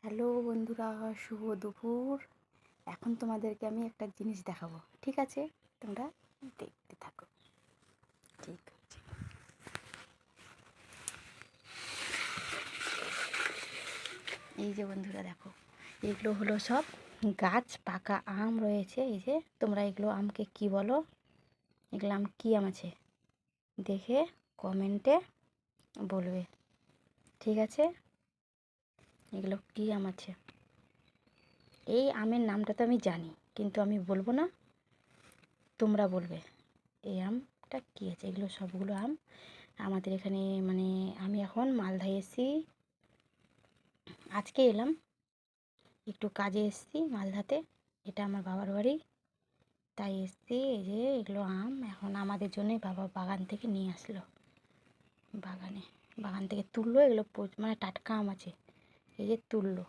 Hello বন্ধুরা, শুভ দুপুর। এখন তোমাদেরকে আমি একটা জিনিস দেখাবো, ঠিক আছে? তোমরা দেখতে থাকো। ঠিক আছে, এই যে বন্ধুরা দেখো, এগুলো হলো সব গাছ পাকা আম রয়েছে। এই যে তোমরা এগুলো আমকে কি বলো? এগুলো আম কি আম আছে দেখে কমেন্টে বলবে, ঠিক আছে? এগুলো কি আম আছে? এই আমের নামটা তো আমি জানি, কিন্তু আমি বলবো না, তোমরা বলবে এই আমটা কী আছে। এগুলো সবগুলো আম আমাদের এখানে, মানে আমি এখন মালদায় এসেছি, আজকে এলাম, একটু কাজে এসেছি মালদাতে। এটা আমার বাবার বাড়ি, তাই এসেছি। এই যে এগুলো আম এখন আমাদের জন্যই বাবা বাগান থেকে নিয়ে আসলো, বাগান থেকে তুললো। এগুলো মানে টাটকা আম আছে, এই যে তুললো,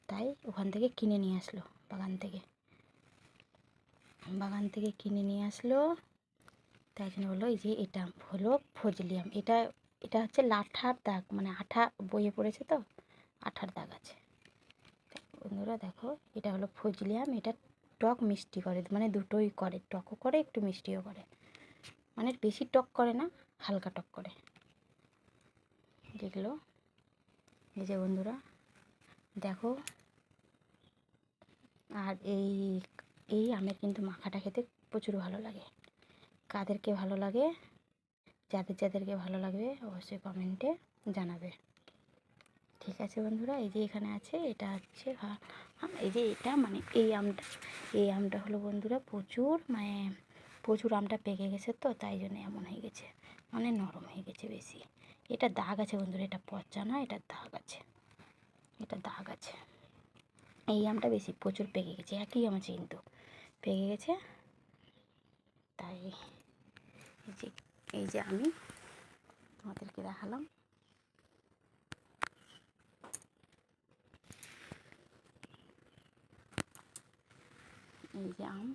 তাই ওখান থেকে কিনে নিয়ে আসলো। বাগান থেকে কিনে নিয়ে আসলো, তাই জন্য বললো এই যে এটা হলো ফজলি আম। এটা এটা হচ্ছে লাঠার দাগ, মানে আঠা বয়ে পড়েছে, তো আঠার দাগ আছে। বন্ধুরা দেখো, এটা হলো ফজলি আম। এটা টক মিষ্টি করে, মানে দুটোই করে, টকও করে একটু মিষ্টিও করে, মানে বেশি টক করে না, হালকা টক করে। যেগুলো এই যে বন্ধুরা দেখো, আর এই আমের কিন্তু মাখাটা খেতে প্রচুর ভালো লাগে। কাদেরকে ভালো লাগে, যাদেরকে ভালো লাগবে অবশ্যই কমেন্টে জানাবে, ঠিক আছে বন্ধুরা? এই যে এখানে আছে, এটা হচ্ছে এই যে এটা, মানে এই আমটা হলো বন্ধুরা প্রচুর আমটা পেকে গেছে, তো তাই জন্য এমন হয়ে গেছে, মানে নরম হয়ে গেছে বেশি। এটা দাগ আছে বন্ধুরা, এটা পচা না, এটা দাগ আছে। এই আমটা বেশি প্রচুর পেকে গেছে, একই আম আছে কিন্তু পেকে গেছে। তাই এই যে আমি তোমাদেরকে দেখালাম, এই যে আম।